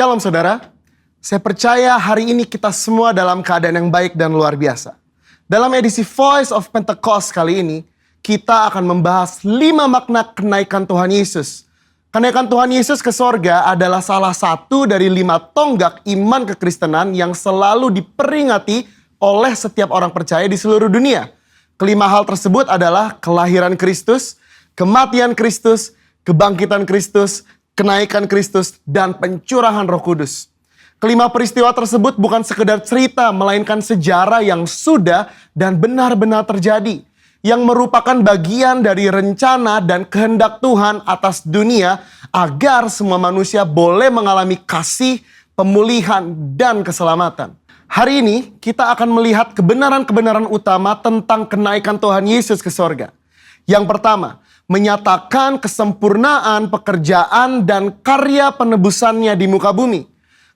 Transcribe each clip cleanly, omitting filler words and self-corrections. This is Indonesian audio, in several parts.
Shalom saudara, saya percaya hari ini kita semua dalam keadaan yang baik dan luar biasa. Dalam edisi Voice of Pentecost kali ini, kita akan membahas 5 makna kenaikan Tuhan Yesus. Kenaikan Tuhan Yesus ke sorga adalah salah satu dari 5 tonggak iman kekristenan yang selalu diperingati oleh setiap orang percaya di seluruh dunia. Kelima hal tersebut adalah kelahiran Kristus, kematian Kristus, kebangkitan Kristus, kenaikan Kristus, dan pencurahan Roh Kudus. Kelima peristiwa tersebut bukan sekedar cerita, melainkan sejarah yang sudah dan benar-benar terjadi, yang merupakan bagian dari rencana dan kehendak Tuhan atas dunia agar semua manusia boleh mengalami kasih, pemulihan, dan keselamatan. Hari ini kita akan melihat kebenaran-kebenaran utama tentang kenaikan Tuhan Yesus ke sorga. Yang pertama, menyatakan kesempurnaan pekerjaan dan karya penebusannya di muka bumi.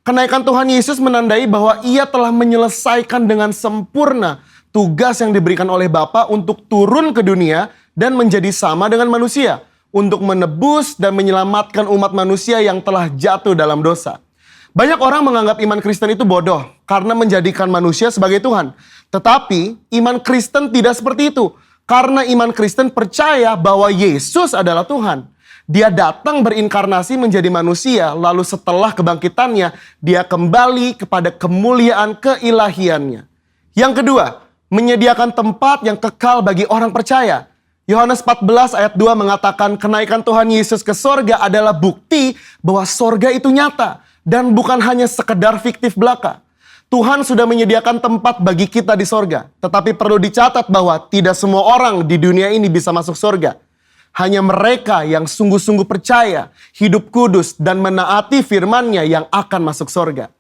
Kenaikan Tuhan Yesus menandai bahwa ia telah menyelesaikan dengan sempurna tugas yang diberikan oleh Bapa untuk turun ke dunia dan menjadi sama dengan manusia, untuk menebus dan menyelamatkan umat manusia yang telah jatuh dalam dosa. Banyak orang menganggap iman Kristen itu bodoh karena menjadikan manusia sebagai Tuhan. Tetapi iman Kristen tidak seperti itu. Karena iman Kristen percaya bahwa Yesus adalah Tuhan. Dia datang berinkarnasi menjadi manusia, lalu setelah kebangkitannya, dia kembali kepada kemuliaan keilahiannya. Yang kedua, menyediakan tempat yang kekal bagi orang percaya. Yohanes 14 ayat 2 mengatakan kenaikan Tuhan Yesus ke sorga adalah bukti bahwa sorga itu nyata dan bukan hanya sekedar fiktif belaka. Tuhan sudah menyediakan tempat bagi kita di sorga. Tetapi perlu dicatat bahwa tidak semua orang di dunia ini bisa masuk sorga. Hanya mereka yang sungguh-sungguh percaya, hidup kudus, dan menaati firman-Nya yang akan masuk sorga.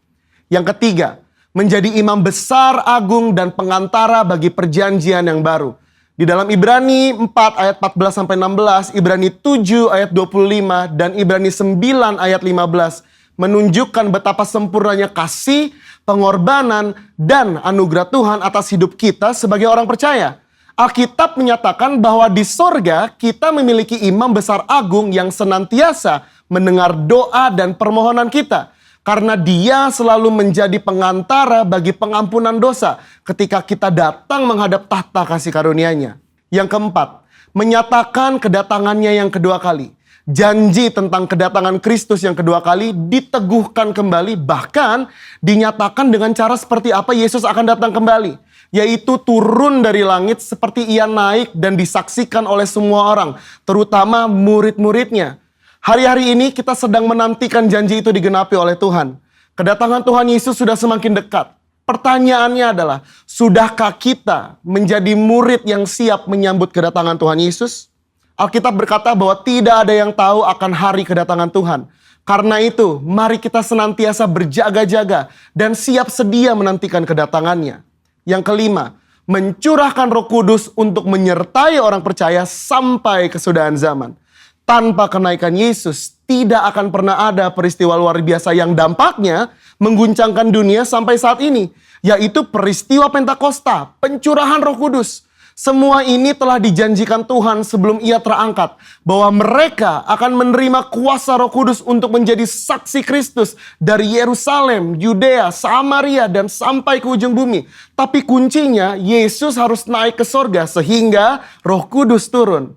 Yang ketiga, menjadi imam besar, agung, dan pengantara bagi perjanjian yang baru. Di dalam Ibrani 4 ayat 14-16, Ibrani 7 ayat 25, dan Ibrani 9 ayat 15, menunjukkan betapa sempurnanya kasih, pengorbanan, dan anugerah Tuhan atas hidup kita sebagai orang percaya. Alkitab menyatakan bahwa di sorga kita memiliki imam besar agung yang senantiasa mendengar doa dan permohonan kita. Karena dia selalu menjadi pengantara bagi pengampunan dosa ketika kita datang menghadap tahta kasih karunia-Nya. Yang keempat, menyatakan kedatangannya yang kedua kali. Janji tentang kedatangan Kristus yang kedua kali diteguhkan kembali, bahkan dinyatakan dengan cara seperti apa Yesus akan datang kembali, yaitu turun dari langit seperti ia naik dan disaksikan oleh semua orang, terutama murid-muridnya. Hari-hari ini kita sedang menantikan janji itu digenapi oleh Tuhan. Kedatangan Tuhan Yesus sudah semakin dekat. Pertanyaannya adalah, sudahkah kita menjadi murid yang siap menyambut kedatangan Tuhan Yesus? Alkitab berkata bahwa tidak ada yang tahu akan hari kedatangan Tuhan. Karena itu, mari kita senantiasa berjaga-jaga dan siap sedia menantikan kedatangannya. Yang kelima, mencurahkan Roh Kudus untuk menyertai orang percaya sampai kesudahan zaman. Tanpa kenaikan Yesus, tidak akan pernah ada peristiwa luar biasa yang dampaknya mengguncangkan dunia sampai saat ini, yaitu peristiwa Pentakosta, pencurahan Roh Kudus. Semua ini telah dijanjikan Tuhan sebelum ia terangkat, bahwa mereka akan menerima kuasa Roh Kudus untuk menjadi saksi Kristus dari Yerusalem, Yudea, Samaria, dan sampai ke ujung bumi. Tapi kuncinya, Yesus harus naik ke sorga sehingga Roh Kudus turun.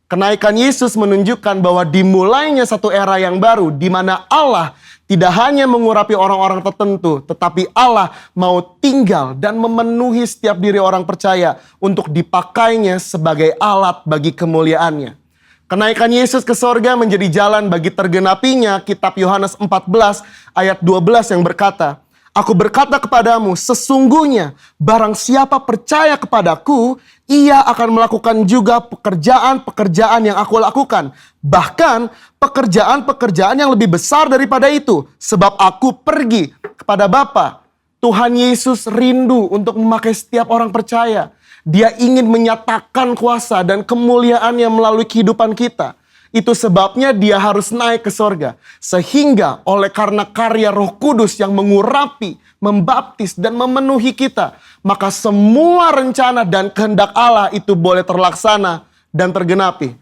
Kenaikan Yesus menunjukkan bahwa dimulainya satu era yang baru, di mana Allah tidak hanya mengurapi orang-orang tertentu, tetapi Allah mau tinggal dan memenuhi setiap diri orang percaya untuk dipakainya sebagai alat bagi kemuliaannya. Kenaikan Yesus ke sorga menjadi jalan bagi tergenapinya kitab Yohanes 14 ayat 12 yang berkata, Aku berkata kepadamu, sesungguhnya barang siapa percaya kepadaku, ia akan melakukan juga pekerjaan-pekerjaan yang aku lakukan. Bahkan pekerjaan-pekerjaan yang lebih besar daripada itu. Sebab aku pergi kepada Bapa. Tuhan Yesus rindu untuk memakai setiap orang percaya. Dia ingin menyatakan kuasa dan kemuliaannya melalui kehidupan kita. Itu sebabnya dia harus naik ke sorga. Sehingga oleh karena karya Roh Kudus yang mengurapi, membaptis, dan memenuhi kita, maka semua rencana dan kehendak Allah itu boleh terlaksana dan tergenapi.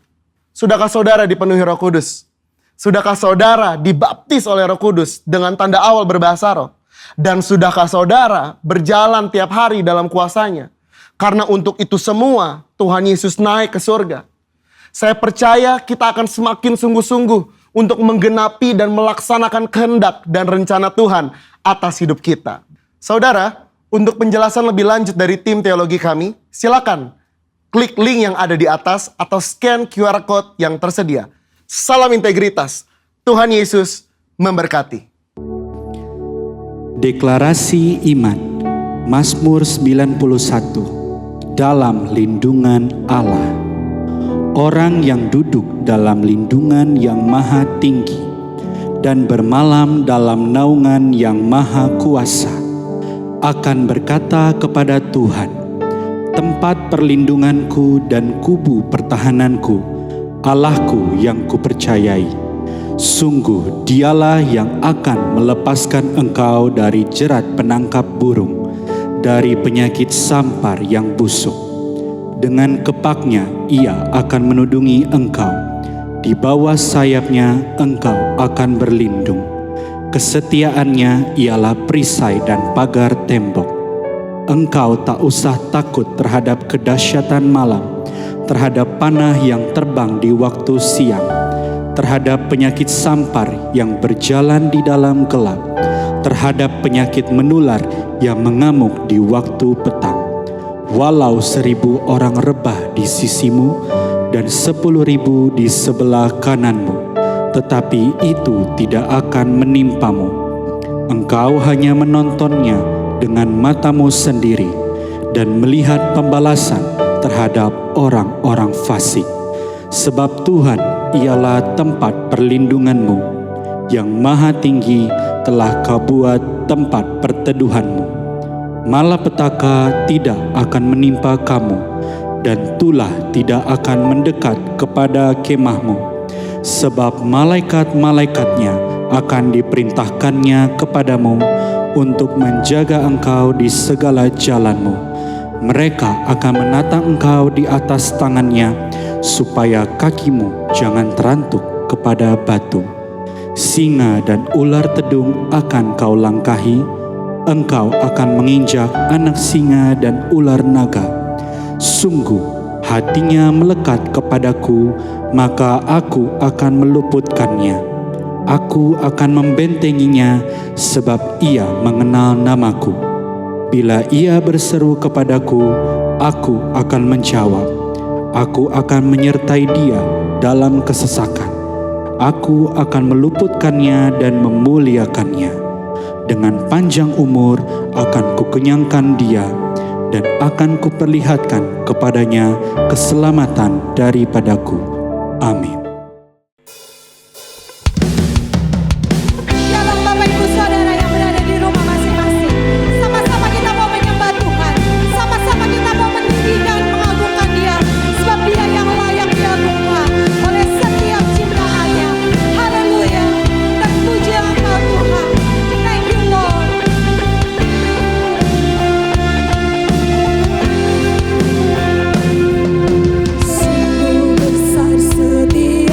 Sudahkah saudara dipenuhi Roh Kudus? Sudahkah saudara dibaptis oleh Roh Kudus dengan tanda awal berbahasa roh? Dan sudahkah saudara berjalan tiap hari dalam kuasa-Nya? Karena untuk itu semua Tuhan Yesus naik ke surga. Saya percaya kita akan semakin sungguh-sungguh untuk menggenapi dan melaksanakan kehendak dan rencana Tuhan atas hidup kita. Saudara, untuk penjelasan lebih lanjut dari tim teologi kami, silakan klik link yang ada di atas atau scan QR Code yang tersedia. Salam integritas. Tuhan Yesus memberkati. Deklarasi iman. Mazmur 91. Dalam lindungan Allah. Orang yang duduk dalam lindungan yang maha tinggi dan bermalam dalam naungan yang maha kuasa akan berkata kepada Tuhan, tempat perlindunganku dan kubu pertahananku, Allahku yang kupercayai. Sungguh dialah yang akan melepaskan engkau dari jerat penangkap burung, dari penyakit sampar yang busuk. Dengan kepaknya ia akan menudungi engkau, di bawah sayapnya engkau akan berlindung. Kesetiaannya ialah perisai dan pagar tembok. Engkau tak usah takut terhadap kedahsyatan malam, terhadap panah yang terbang di waktu siang, terhadap penyakit sampar yang berjalan di dalam gelap, terhadap penyakit menular yang mengamuk di waktu petang. Walau 1.000 orang rebah di sisimu dan 10.000 di sebelah kananmu, tetapi itu tidak akan menimpamu. Engkau hanya menontonnya dengan matamu sendiri dan melihat pembalasan terhadap orang-orang fasik. Sebab Tuhan ialah tempat perlindunganmu, yang maha tinggi telah kau buat tempat perteduhanmu. Malapetaka tidak akan menimpa kamu, dan tulah tidak akan mendekat kepada kemahmu. Sebab malaikat-malaikatnya akan diperintahkannya kepadamu untuk menjaga engkau di segala jalanmu. Mereka akan menatang engkau di atas tangannya, supaya kakimu jangan terantuk kepada batu. Singa dan ular tedung akan kau langkahi, engkau akan menginjak anak singa dan ular naga. Sungguh hatinya melekat kepadaku, maka aku akan meluputkannya. Aku akan membentenginya, sebab ia mengenal namaku. Bila ia berseru kepadaku, aku akan menjawab. Aku akan menyertai dia dalam kesesakan. Aku akan meluputkannya dan memuliakannya. Dengan panjang umur akan kukenyangkan dia, dan akan kuperlihatkan kepadanya keselamatan daripadaku. Amin. Besar sedih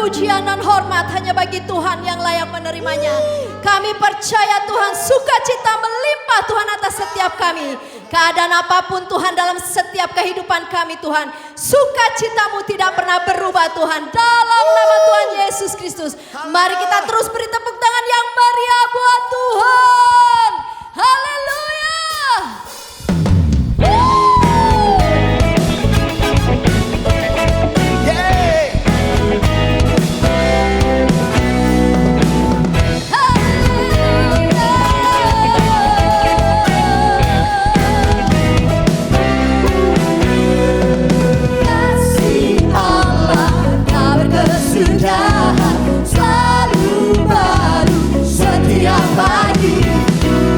pujian dan hormat hanya bagi Tuhan yang layak menerimanya. Kami percaya Tuhan, sukacita melimpah Tuhan atas setiap kami. Keadaan apapun Tuhan dalam setiap kehidupan kami Tuhan, sukacitamu tidak pernah berubah Tuhan. Dalam nama Tuhan Yesus Kristus, mari kita terus beri tepuk tangan yang meriah buat Tuhan. Haleluya. Selalu baru setiap pagi,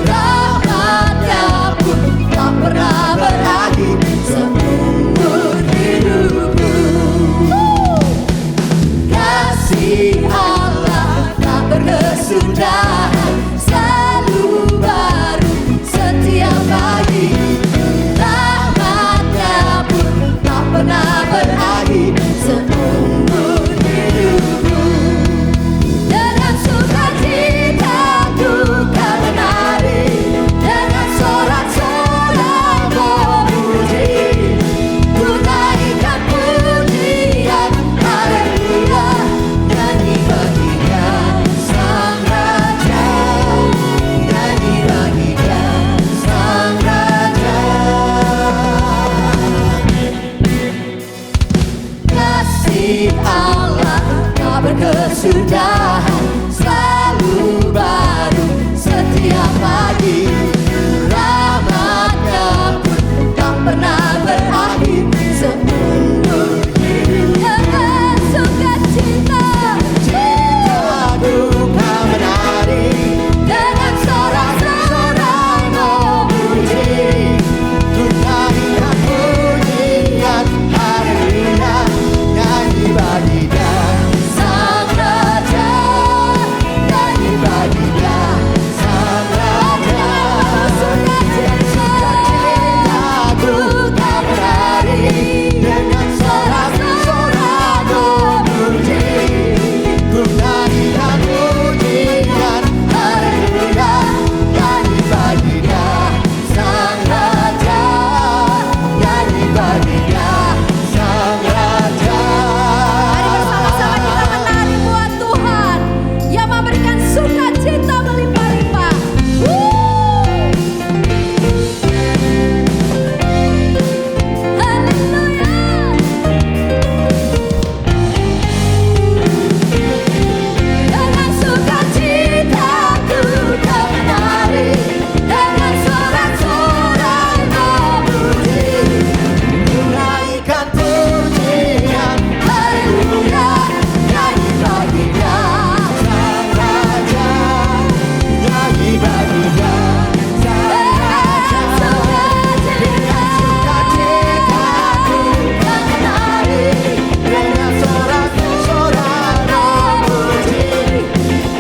rahmat-Nya pun tak pernah berakhir seumur hidupku. Kasih Allah tak berkesudahan, selalu baru setiap pagi, rahmat-Nya pun tak pernah berakhir seumur hidupku. Dengan sukacita ku kan menari, dengan sorak-sorai memuji, ku naikkan pujian haleluya, nyanyi baginya Sang Raja, nyanyi baginya Sang Raja. Kasih Allah tak berkesudahan, selalu baru setiap pagi, rahmat-Nya pun tak pernah berakhir seumur hidup. Dengan sukacita ku kan menari, dengan sorak-sorai memuji, ku naikkan pujian haleluya, nyanyi baginya Sang Raja, nyanyi baginya Sang Raja. Sukacitaku kan menari, dengan sorak-sorai memuji, ku naikkan pujian haleluya, nyanyi baginya Sang Raja, nyanyi baginya Sang Raja. Mari bersama-sama kita menari buat Tuhan yang memberikan sukacita melimpah-limpah. Haleluya. Dengan sukacitaku kan menari, dengan sorak-sorai memuji, Ku naikkan pujian haleluya, nyanyi baginya Sang Raja, nyanyi baginya Sang Raja. Dengan sukacitaku kan menari, dengan sorak-sorai memuji,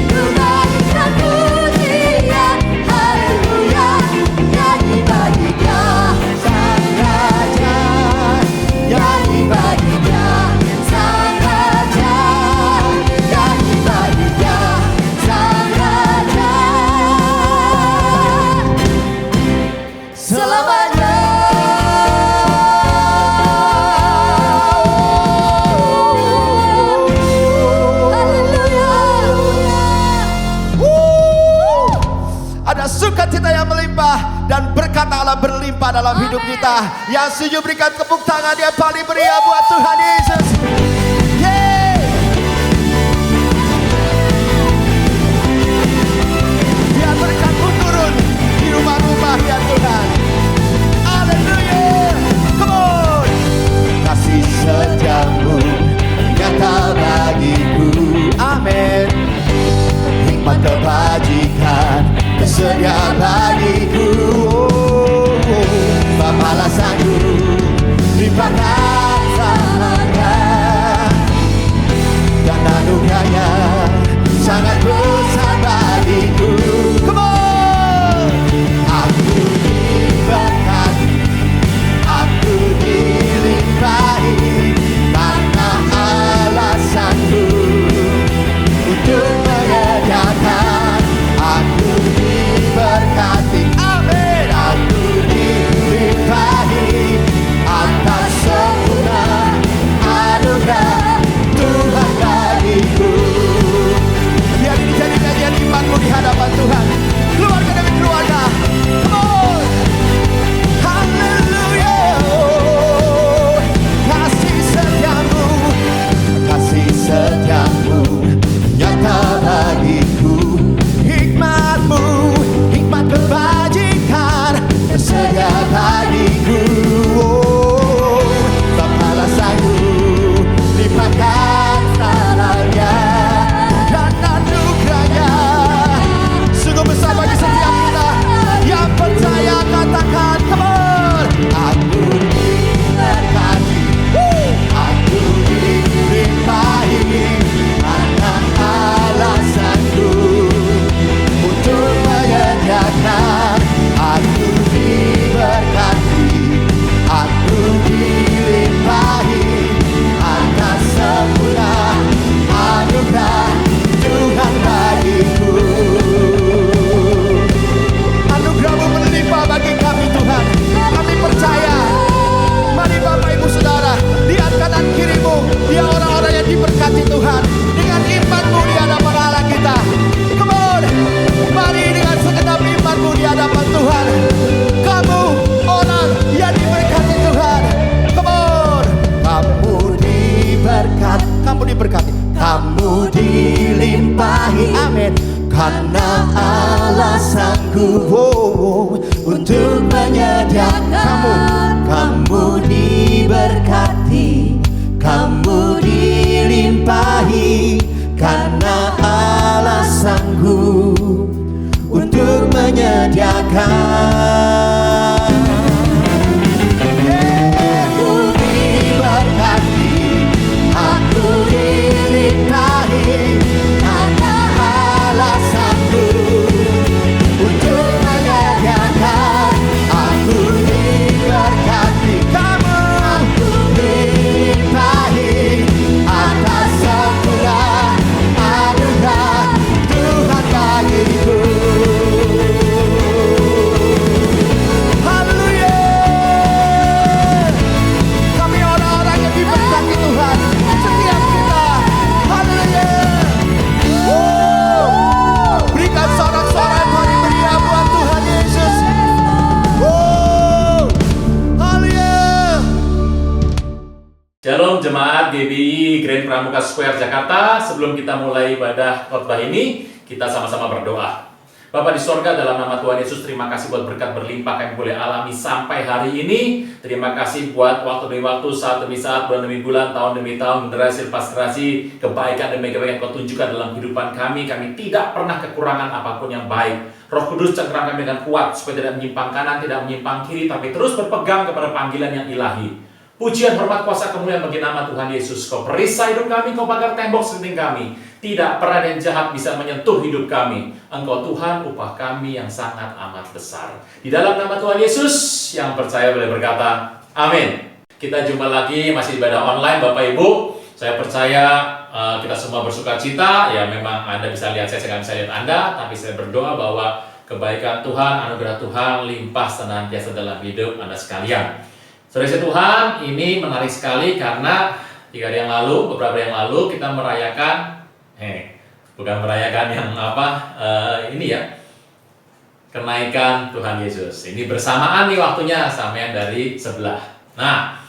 ku naikkan pujian haleluya, nyanyi baginya Sang Raja, nyanyi baginya Sang Raja, nyanyi baginya Sang Raja selamanya. Ada sukacita yang melimpah dan berkat Allah berlimpah dalam hidup kita. Yang setuju berikan tepuk tangan yang paling meriah buat Tuhan Yesus. Yeay! Biar berkat-Mu turun di rumah-rumah ya Tuhan. Haleluya. Come on. Kasih setiamu nyata bagiku. Amin. Hikmat kebajikan tersedia bagiku. Bapa alasanku limpah kasih Shalom jemaat GBI Grand Pramuka Square Jakarta. Sebelum kita mulai ibadah khotbah ini, kita sama-sama berdoa. Bapa di sorga, dalam nama Tuhan Yesus, terima kasih buat berkat berlimpah kami boleh alami sampai hari ini. Terima kasih buat waktu demi waktu, saat demi saat, bulan demi bulan, tahun demi tahun, generasi lepas generasi, kebaikan demi kebaikan Kau tunjukkan dalam kehidupan kami. Kami tidak pernah kekurangan apapun yang baik. Roh Kudus cengkeram kami dengan kuat, supaya tidak menyimpang kanan, tidak menyimpang kiri, tapi terus berpegang kepada panggilan yang ilahi. Pujian, hormat, kuasa, kemuliaan bagi nama Tuhan Yesus. Kau perisai hidup kami, Kau pagar tembok sekeliling kami. Tidak pernah ada yang jahat bisa menyentuh hidup kami. Engkau Tuhan, upah kami yang sangat amat besar. Di dalam nama Tuhan Yesus, yang percaya boleh berkata, amin. Kita jumpa lagi, masih ibadah online Bapak Ibu. Saya percaya kita semua bersuka cita. Ya memang Anda bisa lihat saya nggak bisa lihat Anda. Tapi saya berdoa bahwa kebaikan Tuhan, anugerah Tuhan limpah senantiasa dalam hidup Anda sekalian. Saudara Tuhan, ini menarik sekali karena 3 hari yang lalu, beberapa hari yang lalu kita merayakan, bukan merayakan yang ini ya, kenaikan Tuhan Yesus. Ini bersamaan nih waktunya, sama yang dari sebelah. Nah,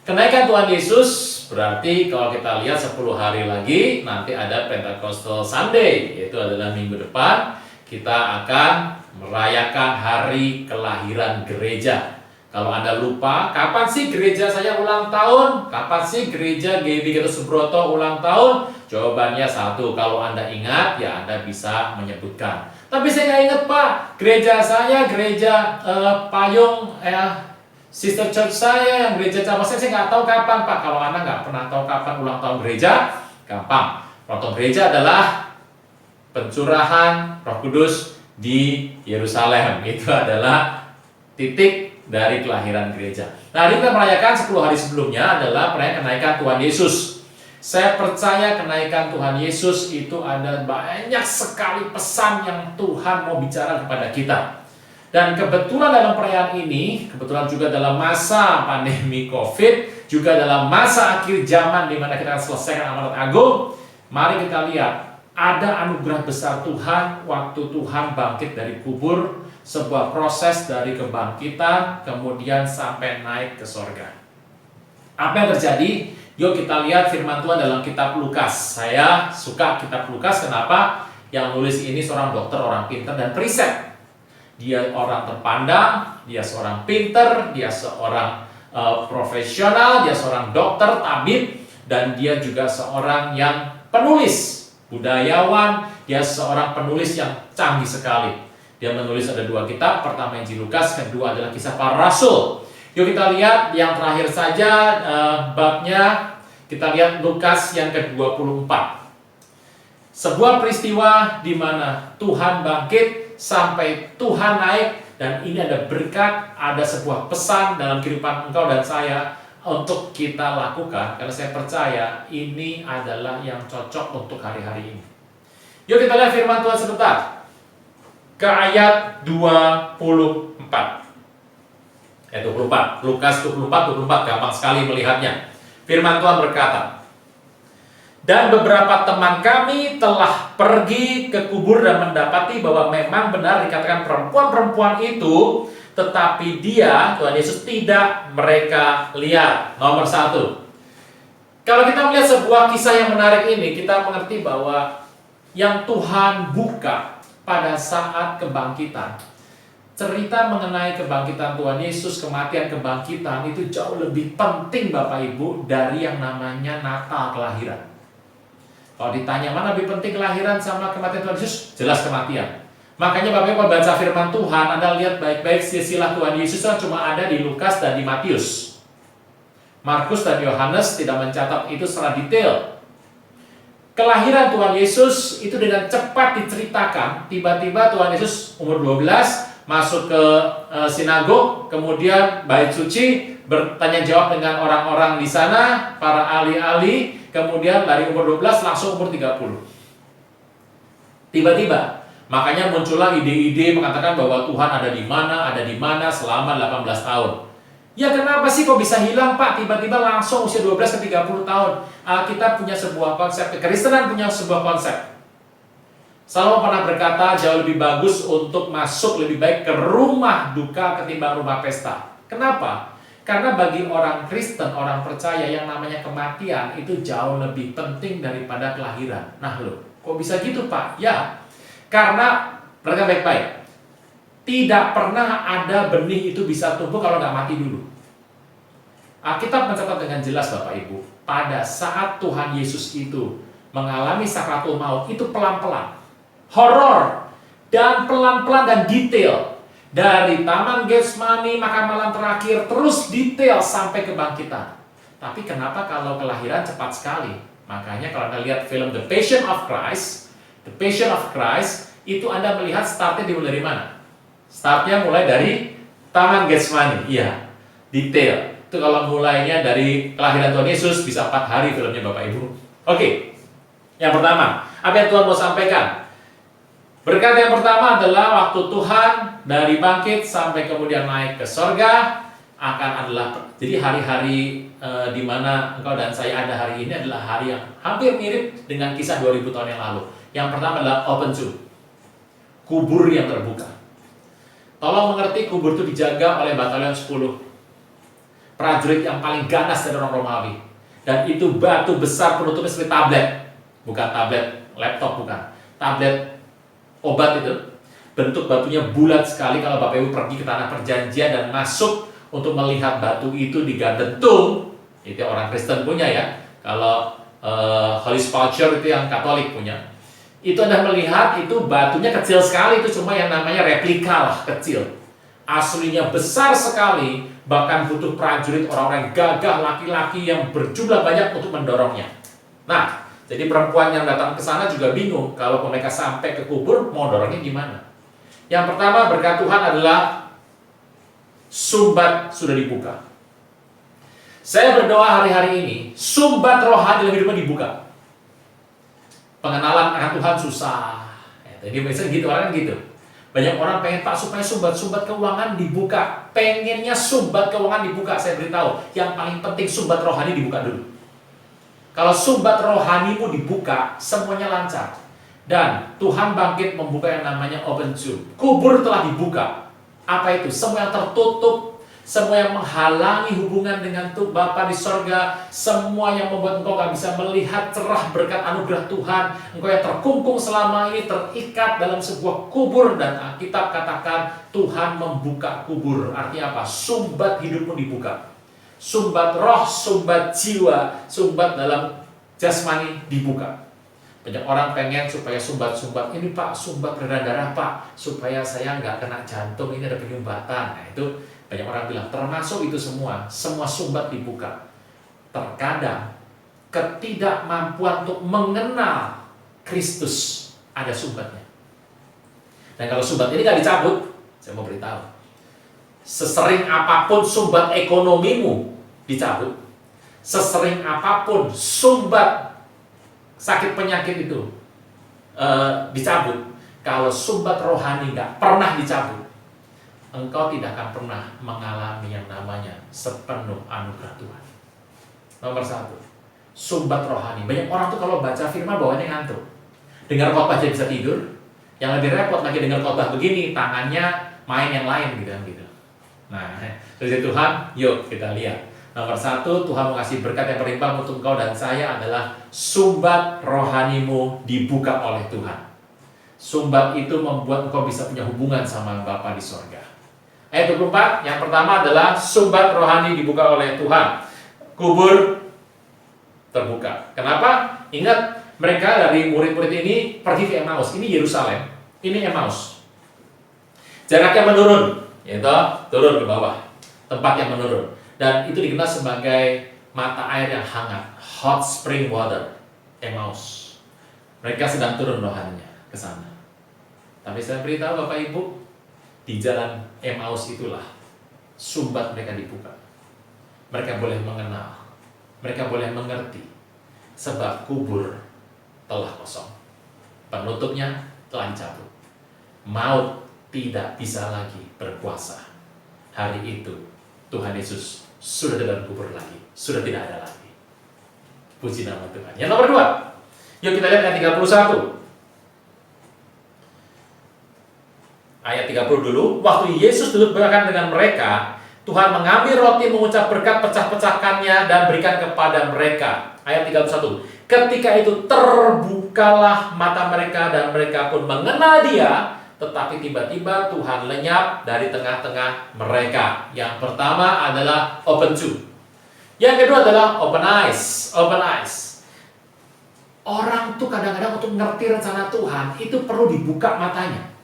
kenaikan Tuhan Yesus berarti kalau kita lihat 10 hari lagi, nanti ada Pentecostal Sunday, yaitu adalah minggu depan, kita akan merayakan hari kelahiran gereja. Kalau Anda lupa, kapan sih gereja saya ulang tahun? Kapan sih gereja GBI Gatot Subroto ulang tahun? Jawabannya satu, kalau Anda ingat, ya Anda bisa menyebutkan. Tapi saya nggak ingat Pak, gereja saya, gereja Payung, Sister Church saya, yang gereja cabang saya nggak tahu kapan Pak. Kalau Anda nggak pernah tahu kapan ulang tahun gereja, gampang. Ulang tahun gereja adalah pencurahan Roh Kudus di Yerusalem. Itu adalah titik dari kelahiran gereja. Nah, hari kita merayakan 10 hari sebelumnya adalah perayaan kenaikan Tuhan Yesus. Saya percaya kenaikan Tuhan Yesus itu ada banyak sekali pesan yang Tuhan mau bicara kepada kita. Dan kebetulan dalam perayaan ini, kebetulan juga dalam masa pandemi COVID, juga dalam masa akhir zaman di mana kita akan selesaikan amanat agung, mari kita lihat ada anugerah besar Tuhan waktu Tuhan bangkit dari kubur. Sebuah proses dari kebangkitan kemudian sampai naik ke sorga. Apa yang terjadi? Yuk kita lihat firman Tuhan dalam kitab Lukas. Saya suka kitab Lukas, kenapa? Yang nulis ini seorang dokter, orang pintar dan periset. Dia orang terpandang, dia seorang pintar, dia seorang profesional, dia seorang dokter, tabib, dan dia juga seorang yang penulis, budayawan, dia seorang penulis yang canggih sekali. Dia menulis ada 2 kitab, pertama Injil Lukas, kedua adalah Kisah Para Rasul. Yuk kita lihat yang terakhir saja babnya, kita lihat Lukas yang ke-24. Sebuah peristiwa di mana Tuhan bangkit sampai Tuhan naik, dan ini ada berkat, ada sebuah pesan dalam kehidupan engkau dan saya untuk kita lakukan, karena saya percaya ini adalah yang cocok untuk hari-hari ini. Yuk kita lihat firman Tuhan sebentar. Ke ayat 24. Ayat 24. Lukas 24, gampang sekali melihatnya. Firman Tuhan berkata, dan beberapa teman kami telah pergi ke kubur dan mendapati bahwa memang benar dikatakan perempuan-perempuan itu, tetapi dia, Tuhan Yesus, tidak mereka lihat. Nomor 1. Kalau kita melihat sebuah kisah yang menarik ini, kita mengerti bahwa yang Tuhan buka pada saat kebangkitan, cerita mengenai kebangkitan Tuhan Yesus, kematian kebangkitan itu jauh lebih penting Bapak Ibu dari yang namanya Natal kelahiran. Kalau ditanya mana lebih penting kelahiran sama kematian Tuhan Yesus, jelas kematian. Makanya Bapak Ibu baca firman Tuhan, Anda lihat baik-baik silsilah Tuhan Yesus kan cuma ada di Lukas dan di Matius. Markus dan Yohanes tidak mencatat itu secara detail. Kelahiran Tuhan Yesus itu dengan cepat diceritakan. Tiba-tiba Tuhan Yesus umur 12 masuk ke sinagog, kemudian bait suci, bertanya jawab dengan orang-orang di sana, para ahli-ahli, kemudian dari umur 12 langsung umur 30. Tiba-tiba, makanya muncullah ide-ide mengatakan bahwa Tuhan ada di mana selama 18 tahun. Ya kenapa sih kok bisa hilang Pak? Tiba-tiba langsung usia 12 ke 30 tahun. Kita punya sebuah konsep, kekristenan punya sebuah konsep. Salomo pernah berkata jauh lebih bagus untuk masuk lebih baik ke rumah duka ketimbang rumah pesta. Kenapa? Karena bagi orang Kristen, orang percaya yang namanya kematian itu jauh lebih penting daripada kelahiran. Nah loh, kok bisa gitu Pak? Ya, karena perhatikan baik-baik. Tidak pernah ada benih itu bisa tumbuh kalau nggak mati dulu. Alkitab mencatat dengan jelas Bapak Ibu, pada saat Tuhan Yesus itu mengalami sakratul maut, itu pelan-pelan. Horor, dan pelan-pelan dan detail. Dari Taman Getsemani, makan malam terakhir, terus detail sampai kebangkitan. Tapi kenapa kalau kelahiran cepat sekali? Makanya kalau Anda lihat film The Passion of Christ, itu Anda melihat startnya dimulai dari mana? Startnya mulai dari Taman Getsemani, iya, detail. Itu kalau mulainya dari kelahiran Tuhan Yesus, bisa 4 hari filmnya Bapak Ibu. Oke, yang pertama, apa yang Tuhan mau sampaikan? Berkat yang pertama adalah waktu Tuhan dari bangkit sampai kemudian naik ke sorga akan adalah, jadi hari-hari di mana engkau dan saya ada hari ini adalah hari yang hampir mirip dengan kisah 2000 tahun yang lalu. Yang pertama adalah open tomb, kubur yang terbuka. Tolong mengerti, kubur itu dijaga oleh batalion 10 prajurit yang paling ganas dari orang Romawi. Dan itu batu besar penutupnya seperti tablet, bukan tablet laptop, bukan tablet obat itu. Bentuk batunya bulat sekali. Kalau Bapak Ibu pergi ke tanah perjanjian dan masuk untuk melihat batu itu di Garden Tomb, itu orang Kristen punya ya. Kalau Holy Sepulchre itu yang Katolik punya. Itu Anda melihat itu batunya kecil sekali, itu cuma yang namanya replika lah, kecil. Aslinya besar sekali, bahkan butuh prajurit orang-orang gagah, laki-laki yang berjumlah banyak untuk mendorongnya. Nah, jadi perempuan yang datang ke sana juga bingung kalau mereka sampai ke kubur mau dorongnya gimana. Yang pertama berkat Tuhan adalah sumbat sudah dibuka. Saya berdoa hari-hari ini sumbat rohani dalam hidupnya dibuka. Pengenalan akan Tuhan susah. Jadi biasanya gitu, orang gitu. Banyak orang pengen Pak supaya sumbat keuangan dibuka. Pengennya sumbat keuangan dibuka. Saya beritahu, yang paling penting sumbat rohani dibuka dulu. Kalau sumbat rohanimu dibuka, semuanya lancar. Dan Tuhan bangkit membuka yang namanya open tomb. Kubur telah dibuka. Apa itu? Semua yang tertutup, semua yang menghalangi hubungan dengan Bapa di sorga, semua yang membuat engkau gak bisa melihat cerah berkat anugerah Tuhan, engkau yang terkungkung selama ini terikat dalam sebuah kubur. Dan Alkitab katakan Tuhan membuka kubur. Artinya apa? Sumbat hidupmu dibuka. Sumbat roh, sumbat jiwa, sumbat dalam jasmani dibuka. Banyak orang pengen supaya sumbat-sumbat ini Pak, sumbat peredaran darah Pak, supaya saya nggak kena jantung, ini ada penyumbatan. Nah itu banyak orang bilang, termasuk itu semua sumbat dibuka. Terkadang ketidakmampuan untuk mengenal Kristus ada sumbatnya. Dan kalau sumbat ini nggak dicabut, saya mau beritahu, sesering apapun sumbat ekonomimu dicabut, sesering apapun sumbat sakit penyakit itu dicabut, kalau sumbat rohani nggak pernah dicabut, engkau tidak akan pernah mengalami yang namanya sepenuh anugerah Tuhan. Nomor 1, sumbat rohani. Banyak orang tuh kalau baca firman bawaannya ngantuk, dengar khotbah aja bisa tidur. Yang lebih repot lagi dengar khotbah begini, tangannya main yang lain gitu. Nah, dari Tuhan, yuk kita lihat. Nomor 1, Tuhan mengasih berkat yang berlimpah untuk engkau dan saya adalah sumbat rohanimu dibuka oleh Tuhan. Sumbat itu membuat engkau bisa punya hubungan sama Bapa di sorga. Ayat 24, yang pertama adalah sumbat rohani dibuka oleh Tuhan. Kubur terbuka. Kenapa? Ingat, mereka dari murid-murid ini pergi ke Emmaus. Ini Yerusalem, ini Emmaus. Jaraknya menurun, yaitu turun ke bawah, tempat yang menurun, dan itu dikenal sebagai mata air yang hangat, hot spring water, Emmaus. Mereka sedang turun rohaninya ke sana. Tapi saya beritahu Bapak Ibu, di jalan Emmaus itulah sumbat mereka dibuka. Mereka boleh mengenal, mereka boleh mengerti, sebab kubur telah kosong, penutupnya telah dicabut, maut tidak bisa lagi berkuasa. Hari itu Tuhan Yesus sudah dalam kubur lagi, sudah tidak ada lagi. Puji nama Tuhan. Yang nomor 2, yuk kita lihat ayat 31. Ayat 30 dulu. Waktu Yesus duduk bersama dengan mereka, Tuhan mengambil roti, mengucap berkat, pecah-pecahkannya, dan berikan kepada mereka. Ayat 31. Ketika itu terbukalah mata mereka, dan mereka pun mengenal Dia. Tetapi tiba-tiba Tuhan lenyap dari tengah-tengah mereka. Yang pertama adalah open to. Yang kedua adalah open eyes. Open eyes. Orang tuh kadang-kadang untuk ngerti rencana Tuhan, itu perlu dibuka matanya.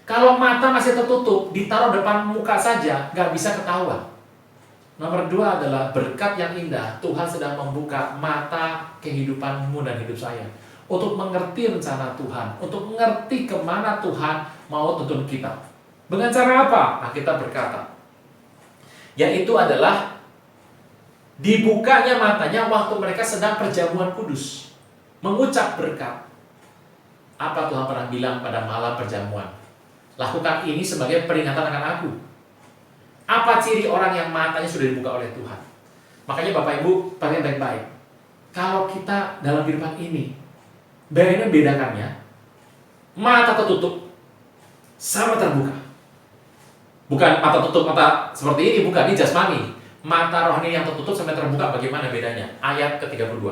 Kalau mata masih tertutup, ditaruh depan muka saja, nggak bisa ketahuan. Nomor dua adalah berkat yang indah. Tuhan sedang membuka mata kehidupanmu dan hidup saya. Untuk mengerti rencana Tuhan. Untuk mengerti kemana Tuhan mau tuntun kita. Dengan cara apa? Nah, kita berkata. Yaitu adalah dibukanya matanya waktu mereka sedang perjamuan kudus. Mengucap berkat. Apa Tuhan pernah bilang pada malam perjamuan? Lakukan ini sebagai peringatan akan aku. Apa ciri orang yang matanya sudah dibuka oleh Tuhan? Makanya Bapak Ibu, pakai baik-baik. Kalau kita dalam kehidupan ini, bagaimana bedakannya? Mata tertutup sama terbuka. Bukan mata tutup, mata seperti ini, bukan. Ini jasmani. Mata rohani yang tertutup sampai terbuka, bagaimana bedanya? Ayat ke-32.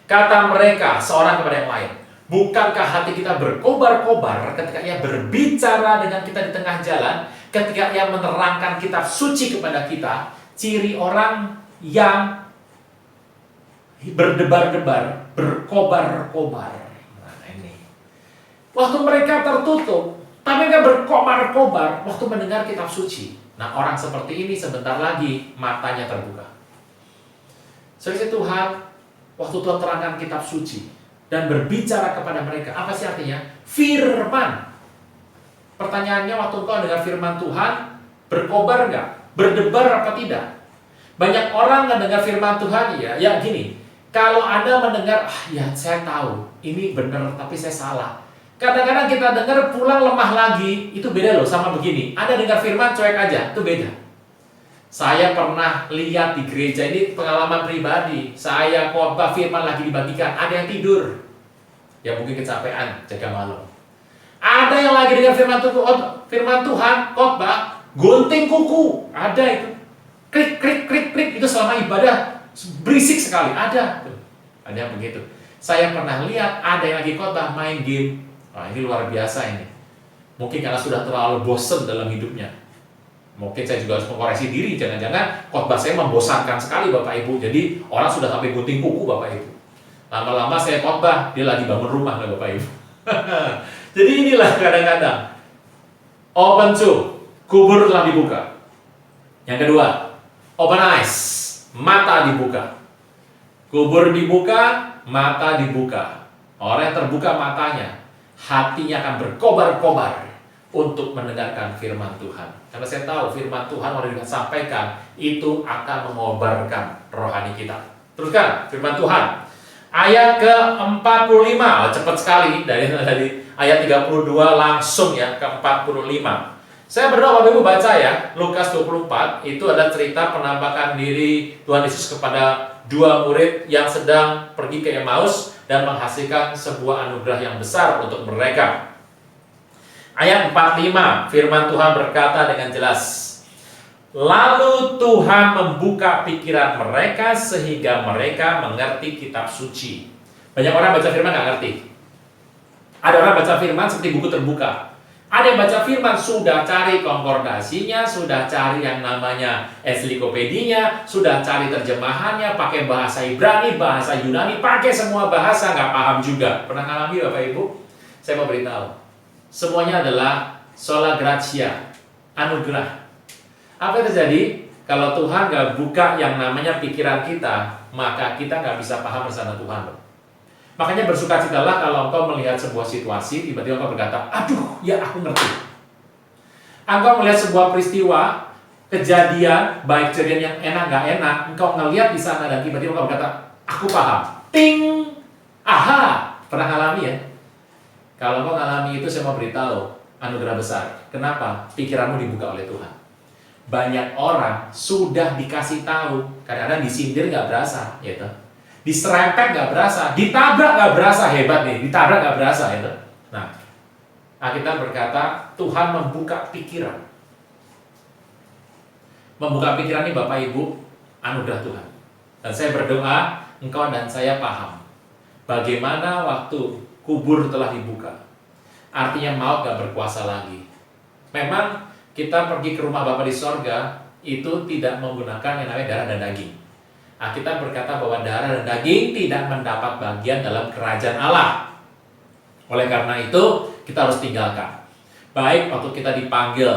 Kata mereka, seorang kepada yang lain, bukankah hati kita berkobar-kobar ketika Ia berbicara dengan kita di tengah jalan, ketika Ia menerangkan kitab suci kepada kita? Ciri orang yang berdebar-debar, berkobar-kobar. Nah, ini. Waktu mereka tertutup, tapi mereka berkobar-kobar waktu mendengar kitab suci. Nah, orang seperti ini sebentar lagi matanya terbuka. Saudara Tuhan, waktu Tuhan terangkan kitab suci dan berbicara kepada mereka, apa sih artinya? Firman. Pertanyaannya, waktu engkau dengar firman Tuhan, berkobar enggak? Berdebar apa tidak? Banyak orang mendengar firman Tuhan, ya gini. Kalau Anda mendengar, ya saya tahu, ini benar, tapi saya salah. Kadang-kadang kita dengar pulang lemah lagi, itu beda loh sama begini. Anda dengar firman, cuek aja, itu beda. Saya pernah lihat di gereja, ini pengalaman pribadi. Saya khotbah firman lagi dibagikan, ada yang tidur. Ya mungkin kecapean, jaga malam. Ada yang lagi dengar firman Tuhan, khotbah, gunting kuku. Ada itu. Krik, krik, krik, krik. Itu selama ibadah berisik sekali. Ada. Ada yang begitu. Saya pernah lihat ada yang lagi khotbah main game. Wah, ini luar biasa ini. Mungkin karena sudah terlalu bosan dalam hidupnya. Mungkin saya juga harus mengkoreksi diri. Jangan-jangan khotbah saya membosankan sekali Bapak Ibu. Jadi orang sudah sampai gunting kuku Bapak Ibu. Lama-lama saya khotbah, dia lagi bangun rumah lah Bapak Ibu. Jadi inilah kadang-kadang. Open to, kubur telah dibuka. Yang kedua, open eyes, mata dibuka. Kubur dibuka, mata dibuka. Orang yang terbuka matanya, hatinya akan berkobar-kobar untuk mendengarkan firman Tuhan. Karena saya tahu firman Tuhan orang yang sampaikan itu akan mengobarkan rohani kita. Teruskan firman Tuhan. Ayat ke-45, cepat sekali dari ayat 32 langsung ya ke 45. Saya berdoa Bapak Ibu baca ya, Lukas 24 itu ada cerita penampakan diri Tuhan Yesus kepada dua murid yang sedang pergi ke Emmaus dan menghasilkan sebuah anugerah yang besar untuk mereka. Ayat 45, firman Tuhan berkata dengan jelas, lalu Tuhan membuka pikiran mereka sehingga mereka mengerti kitab suci. Banyak orang baca firman nggak ngerti. Ada orang baca firman seperti buku terbuka. Ada yang baca firman sudah cari konkordasinya, sudah cari yang namanya ensiklopedinya, sudah cari terjemahannya, pakai bahasa Ibrani, bahasa Yunani, pakai semua bahasa, nggak paham juga. Pernah ngalami Bapak Ibu? Saya mau beritahu. Semuanya adalah sola gratia, anugerah. Apa yang terjadi? Kalau Tuhan nggak buka yang namanya pikiran kita, maka kita nggak bisa paham rencana Tuhan. Makanya bersukacitalah kalau engkau melihat sebuah situasi, tiba-tiba engkau berkata, aduh, ya aku ngerti. Engkau melihat sebuah peristiwa, kejadian, baik kejadian yang enak nggak enak, engkau ngelihat di sana dan tiba-tiba engkau berkata, aku paham. Ting, aha, pernah ngalami ya? Kalau engkau ngalami itu, saya mau beritahu, anugerah besar. Kenapa? Pikiranmu dibuka oleh Tuhan. Banyak orang sudah dikasih tahu, kadang-kadang disindir nggak berasa, gitu. Diserempet nggak berasa, ditabrak nggak berasa, hebat nih, ditabrak nggak berasa, gitu. Nah, Alkitab berkata Tuhan membuka pikiran. Membuka pikiran ini Bapak Ibu, anugerah Tuhan. Dan saya berdoa, engkau dan saya paham bagaimana waktu kubur telah dibuka. Artinya maut gak berkuasa lagi. Memang kita pergi ke rumah Bapa di sorga, itu tidak menggunakan yang namanya darah dan daging. Kita berkata bahwa darah dan daging tidak mendapat bagian dalam kerajaan Allah. Oleh karena itu, kita harus tinggalkan. Baik waktu kita dipanggil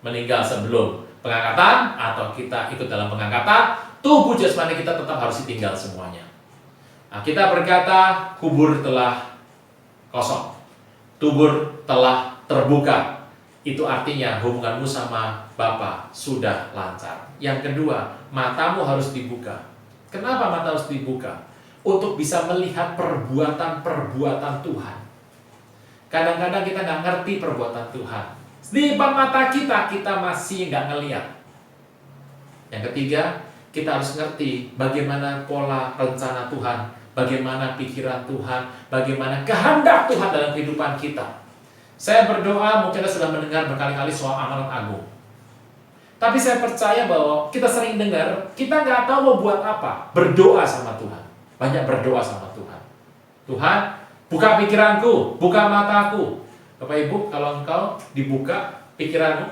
meninggal sebelum pengangkatan, atau kita ikut dalam pengangkatan, tubuh jasmani kita tetap harus ditinggal semuanya. Kita berkata, kubur telah kosong, kubur telah terbuka. Itu artinya hubunganmu sama Bapa sudah lancar. Yang kedua, matamu harus dibuka. Kenapa mata harus dibuka? Untuk bisa melihat perbuatan-perbuatan Tuhan. Kadang-kadang kita nggak ngerti perbuatan Tuhan. Di depan mata kita masih nggak ngeliat. Yang ketiga, kita harus ngerti bagaimana pola rencana Tuhan, bagaimana pikiran Tuhan, bagaimana kehendak Tuhan dalam kehidupan kita. Saya berdoa, mungkin Anda sudah mendengar berkali-kali soal amanat agung. Tapi saya percaya bahwa kita sering dengar, kita nggak tahu mau buat apa. Berdoa sama Tuhan. Banyak berdoa sama Tuhan. Tuhan, buka pikiranku, buka mataku. Bapak Ibu, kalau engkau dibuka pikiranmu,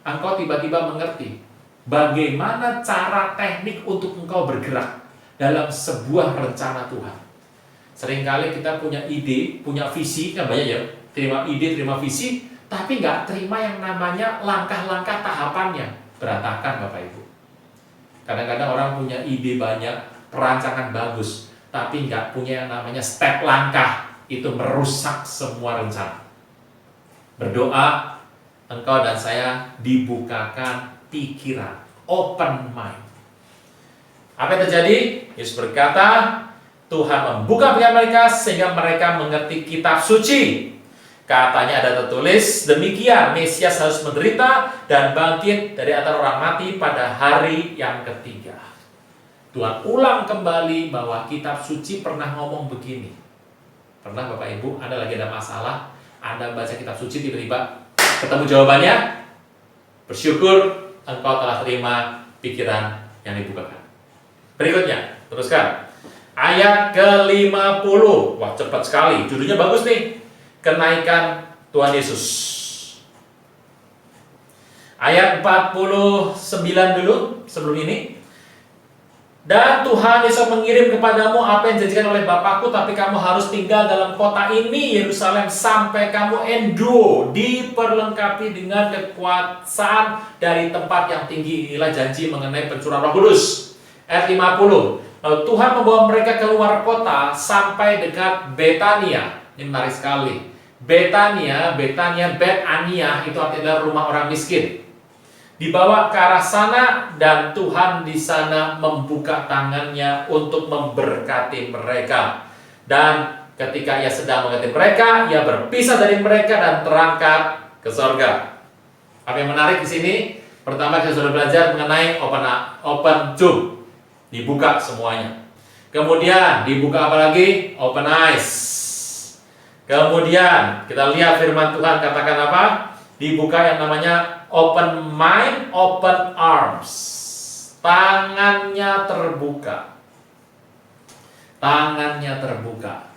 engkau tiba-tiba mengerti bagaimana cara teknik untuk engkau bergerak dalam sebuah rencana Tuhan. Seringkali kita punya ide, punya visi, kan banyak ya, terima ide, terima visi, tapi nggak terima yang namanya langkah-langkah tahapannya. Berantakan Bapak Ibu. Kadang-kadang orang punya ide banyak, perancangan bagus, tapi nggak punya yang namanya step langkah, itu merusak semua rencana. Berdoa, engkau dan saya dibukakan pikiran, open mind. Apa yang terjadi? Yesus berkata, Tuhan membuka pikiran mereka sehingga mereka mengerti kitab suci. Katanya ada tertulis, demikian Mesias harus menderita dan bangkit dari antara orang mati pada hari yang ketiga. Tuhan ulang kembali bahwa kitab suci pernah ngomong begini. Pernah Bapak Ibu, Anda lagi ada masalah, Anda baca kitab suci, tiba-tiba ketemu jawabannya, bersyukur engkau telah terima pikiran yang dibukakan. Berikutnya, teruskan. Ayat ke-50. Wah, cepat sekali. Judulnya bagus nih. Kenaikan Tuhan Yesus. Ayat 49 dulu sebelum ini. Dan Tuhan Yesus mengirim kepadamu apa yang dijanjikan oleh Bapakku, tapi kamu harus tinggal dalam kota ini, Yerusalem, sampai kamu endure, diperlengkapi dengan kekuasaan dari tempat yang tinggi. Inilah janji mengenai pencurahan Roh Kudus. Ayat 50. Lalu Tuhan membawa mereka keluar kota sampai dekat Betania. Ini menarik sekali. Betania, Betania itu artinya rumah orang miskin. Dibawa ke arah sana dan Tuhan di sana membuka tangannya untuk memberkati mereka. Dan ketika ia sedang memberkati mereka, ia berpisah dari mereka dan terangkat ke sorga. Apa yang menarik di sini? Pertama kita sudah belajar mengenai open tomb, dibuka semuanya. Kemudian dibuka apa lagi? Open eyes. Kemudian kita lihat firman Tuhan katakan apa? Dibuka yang namanya open mind, open arms. Tangannya terbuka. Tangannya terbuka.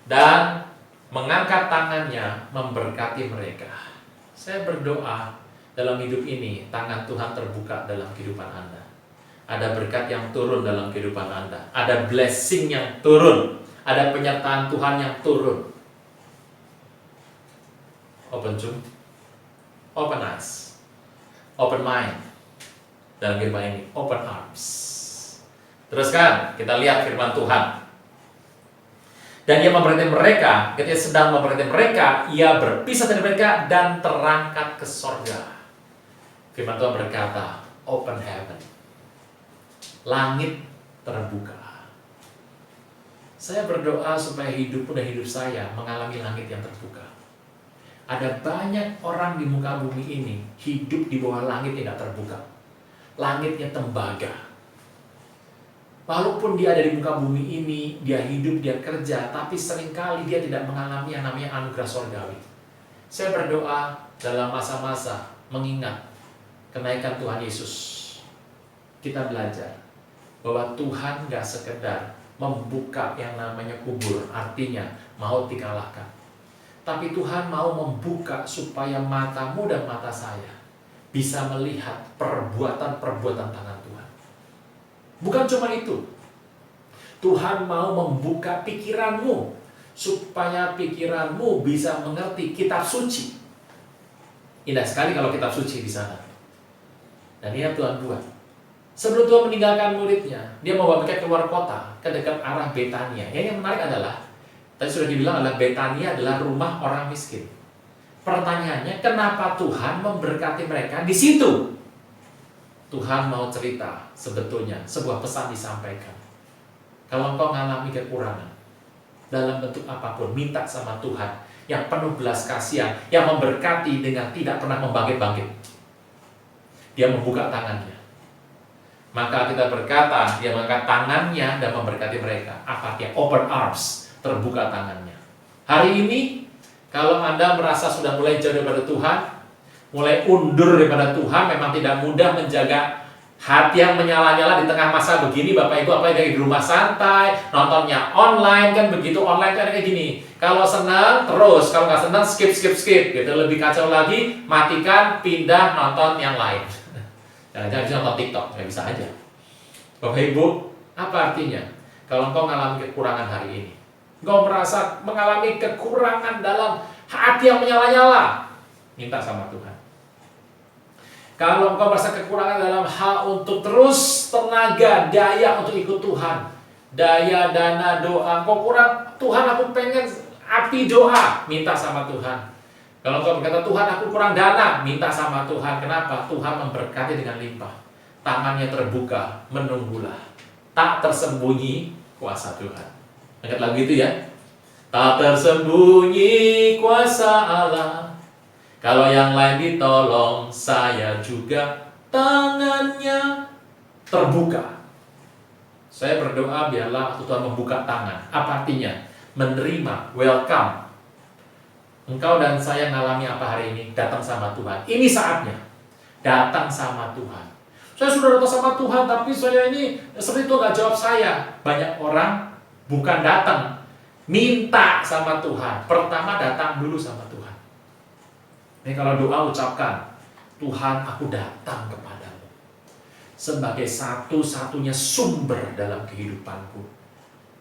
Dan mengangkat tangannya memberkati mereka. Saya berdoa dalam hidup ini, tangan Tuhan terbuka dalam kehidupan Anda. Ada berkat yang turun dalam kehidupan Anda. Ada blessing yang turun. Ada penyertaan Tuhan yang turun. Open tomb. Open eyes, open mind dalam kehidupan ini, open arms. Teruskan, kita lihat firman Tuhan. Dan ia memberkati mereka, ketika sedang memberkati mereka, ia berpisah dari mereka dan terangkat ke sorga. Firman Tuhan berkata, open heaven, langit terbuka. Saya berdoa supaya hidupmu dan hidup saya mengalami langit yang terbuka. Ada banyak orang di muka bumi ini hidup di bawah langit yang tidak terbuka. Langitnya tembaga. Walaupun dia ada di muka bumi ini, dia hidup, dia kerja, tapi seringkali dia tidak mengalami yang namanya anugerah sorgawi. Saya berdoa dalam masa-masa mengingat kenaikan Tuhan Yesus, kita belajar bahwa Tuhan gak sekedar membuka yang namanya kubur, artinya maut dikalahkan. Tapi Tuhan mau membuka supaya matamu dan mata saya bisa melihat perbuatan-perbuatan tangan Tuhan. Bukan cuma itu. Tuhan mau membuka pikiranmu supaya pikiranmu bisa mengerti kitab suci. Indah sekali kalau kitab suci di sana. Dan ini yang Tuhan buat. Sebelum Tuhan meninggalkan muridnya, dia membawa mereka keluar kota, ke dekat arah Betania. Yang menarik adalah, tadi sudah dibilang adalah Betania adalah rumah orang miskin. Pertanyaannya, kenapa Tuhan memberkati mereka di situ? Tuhan mau cerita sebetulnya, sebuah pesan disampaikan. Kalau engkau mengalami kekurangan, dalam bentuk apapun, minta sama Tuhan yang penuh belas kasihan, yang memberkati dengan tidak pernah membangkit-bangkit. Dia membuka tangannya. Maka kita berkata, dia mengangkat tangannya dan memberkati mereka. Apa dia? Open arms, terbuka tangannya. Hari ini, kalau Anda merasa sudah mulai jauh daripada Tuhan, mulai undur daripada Tuhan, memang tidak mudah menjaga hati yang menyala-nyala di tengah masa begini, Bapak Ibu, apalagi di rumah santai, nontonnya online, kan begitu online kan kayak gini. Kalau senang terus, kalau nggak senang skip. Gitu. Lebih kacau lagi, matikan, pindah nonton yang lain. Jangan-jangan bisa nonton TikTok, nggak bisa aja. Bapak Ibu, apa artinya? Kalau engkau mengalami kekurangan hari ini, engkau merasa mengalami kekurangan dalam hati yang menyala-nyala, minta sama Tuhan. Kalau engkau merasa kekurangan dalam hal untuk terus tenaga, daya untuk ikut Tuhan, daya, dana, doa, engkau kurang, Tuhan aku pengen api doa, minta sama Tuhan. Kalau engkau berkata, Tuhan aku kurang dana, minta sama Tuhan. Kenapa? Tuhan memberkati dengan limpah. Tangannya terbuka, menunggulah. Tak tersembunyi kuasa Tuhan. Angkat lagu itu ya. Tak tersembunyi kuasa Allah. Kalau yang lain ditolong, saya juga tangannya terbuka. Saya berdoa biarlah Tuhan membuka tangan. Apa artinya? Menerima, welcome. Engkau dan saya ngalami apa hari ini? Datang sama Tuhan. Ini saatnya. Datang sama Tuhan. Saya sudah datang sama Tuhan, tapi saya ini seperti itu gak jawab saya. Banyak orang bukan datang, minta sama Tuhan. Pertama datang dulu sama Tuhan. Ini kalau doa ucapkan, Tuhan aku datang kepadamu sebagai satu-satunya sumber dalam kehidupanku.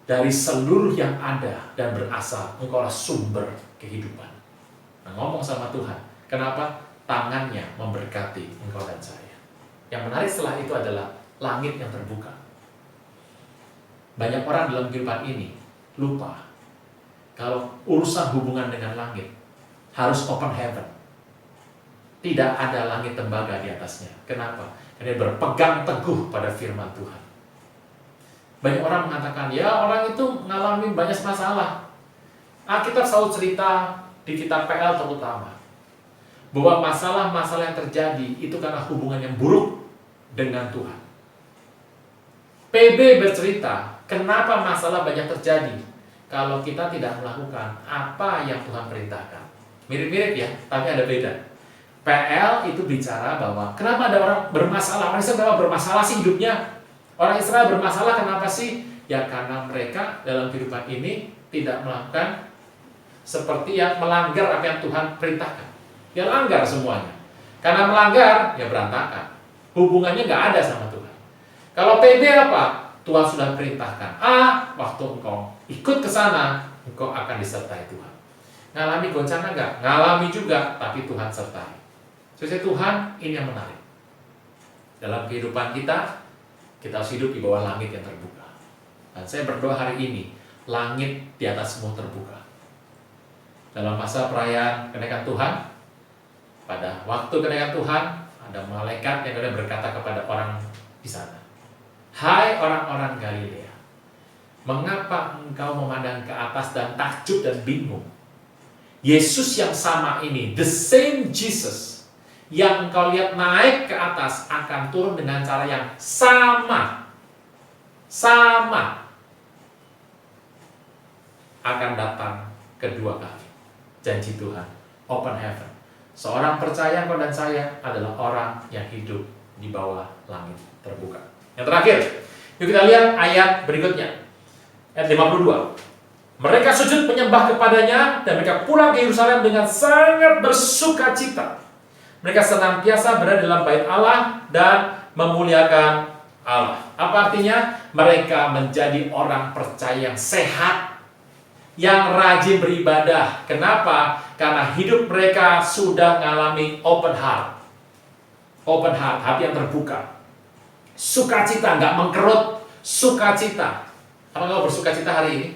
Dari seluruh yang ada dan berasal, engkaulah sumber kehidupan. Nah, ngomong sama Tuhan. Kenapa? Tangannya memberkati engkau dan saya. Yang menarik setelah itu adalah langit yang terbuka. Banyak orang dalam kehidupan ini lupa kalau urusan hubungan dengan langit harus open heaven. Tidak ada langit tembaga di atasnya. Kenapa? Karena dia berpegang teguh pada firman Tuhan. Banyak orang mengatakan, ya orang itu mengalami banyak masalah. Alkitab selalu cerita di kitab PL terutama bahwa masalah-masalah yang terjadi itu karena hubungan yang buruk dengan Tuhan. PB bercerita, kenapa masalah banyak terjadi kalau kita tidak melakukan apa yang Tuhan perintahkan. Mirip-mirip ya, tapi ada beda. PL itu bicara bahwa kenapa ada orang bermasalah, orang Israel kenapa bermasalah sih hidupnya? Orang Israel bermasalah kenapa sih? Ya karena mereka dalam kehidupan ini tidak melakukan seperti yang melanggar apa yang Tuhan perintahkan. Dia langgar semuanya. Karena melanggar, ya berantakan. Hubungannya nggak ada sama Tuhan. Kalau PB apa? Tuhan sudah perintahkan. Waktu engkau ikut ke sana, engkau akan disertai Tuhan. Ngalami goncangan nggak? Ngalami juga, tapi Tuhan sertai. Sesuai Tuhan, ini yang menarik. Dalam kehidupan kita harus hidup di bawah langit yang terbuka. Dan saya berdoa hari ini, langit di atas semua terbuka. Dalam masa perayaan kenaikan Tuhan, pada waktu kenaikan Tuhan, ada malaikat yang kemudian berkata kepada orang di sana, hai orang-orang Galilea, mengapa engkau memandang ke atas dan takjub dan bingung? Yesus yang sama ini, the same Jesus, yang engkau lihat naik ke atas akan turun dengan cara yang sama. Akan datang kedua kali. Janji Tuhan, open heaven. Seorang percaya engkau dan saya adalah orang yang hidup di bawah langit terbuka. Yang terakhir, yuk kita lihat ayat berikutnya. Ayat 52. Mereka sujud menyembah kepadanya dan mereka pulang ke Yerusalem dengan sangat bersuka cita. Mereka senantiasa berada dalam bait Allah dan memuliakan Allah. Apa artinya? Mereka menjadi orang percaya yang sehat, yang rajin beribadah. Kenapa? Karena hidup mereka sudah mengalami open heart. Open heart, hati yang terbuka. Sukacita, nggak mengkerut, sukacita. Apa kalau bersukacita hari ini?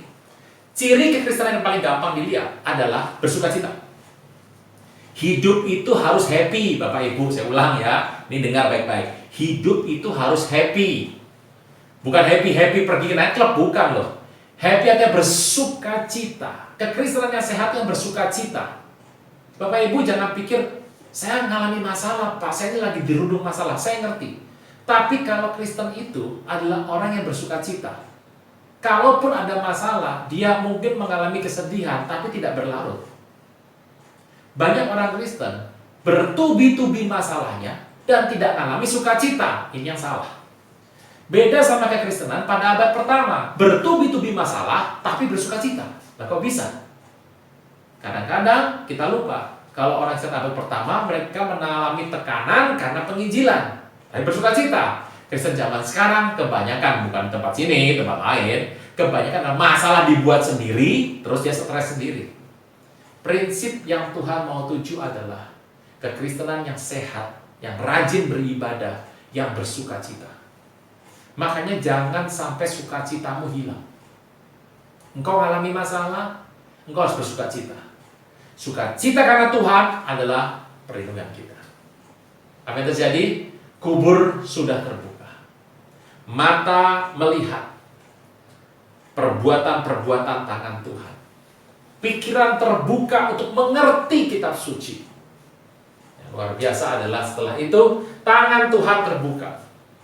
Ciri kekristenan yang paling gampang dilihat adalah bersukacita. Hidup itu harus happy, Bapak Ibu. Saya ulang ya, ini dengar baik-baik. Hidup itu harus happy. Bukan happy pergi ke night club, bukan loh. Happy artinya bersukacita. Kekristenan yang sehat yang bersukacita. Bapak Ibu jangan pikir, saya mengalami masalah Pak, saya ini lagi dirundung masalah. Saya ngerti. Tapi kalau Kristen itu adalah orang yang bersukacita. Kalaupun ada masalah, dia mungkin mengalami kesedihan, tapi tidak berlarut. Banyak orang Kristen bertubi-tubi masalahnya dan tidak mengalami sukacita. Ini yang salah. Beda sama kekristenan pada abad pertama, bertubi-tubi masalah tapi bersukacita. Nah, kok bisa? Kadang-kadang kita lupa kalau orang Kristen abad pertama mereka mengalami tekanan karena penginjilan, tapi bersukacita. Kristen zaman sekarang kebanyakan bukan tempat sini, tempat lain, kebanyakan masalah dibuat sendiri, terus dia stres sendiri. Prinsip yang Tuhan mau tuju adalah kekristenan yang sehat, yang rajin beribadah, yang bersukacita. Makanya jangan sampai sukacitamu hilang. Engkau mengalami masalah, engkau harus bersukacita. Sukacita karena Tuhan adalah perlindungan kita. Apa yang terjadi? Kubur sudah terbuka. Mata melihat perbuatan-perbuatan tangan Tuhan. Pikiran terbuka untuk mengerti kitab suci. Yang luar biasa adalah setelah itu tangan Tuhan terbuka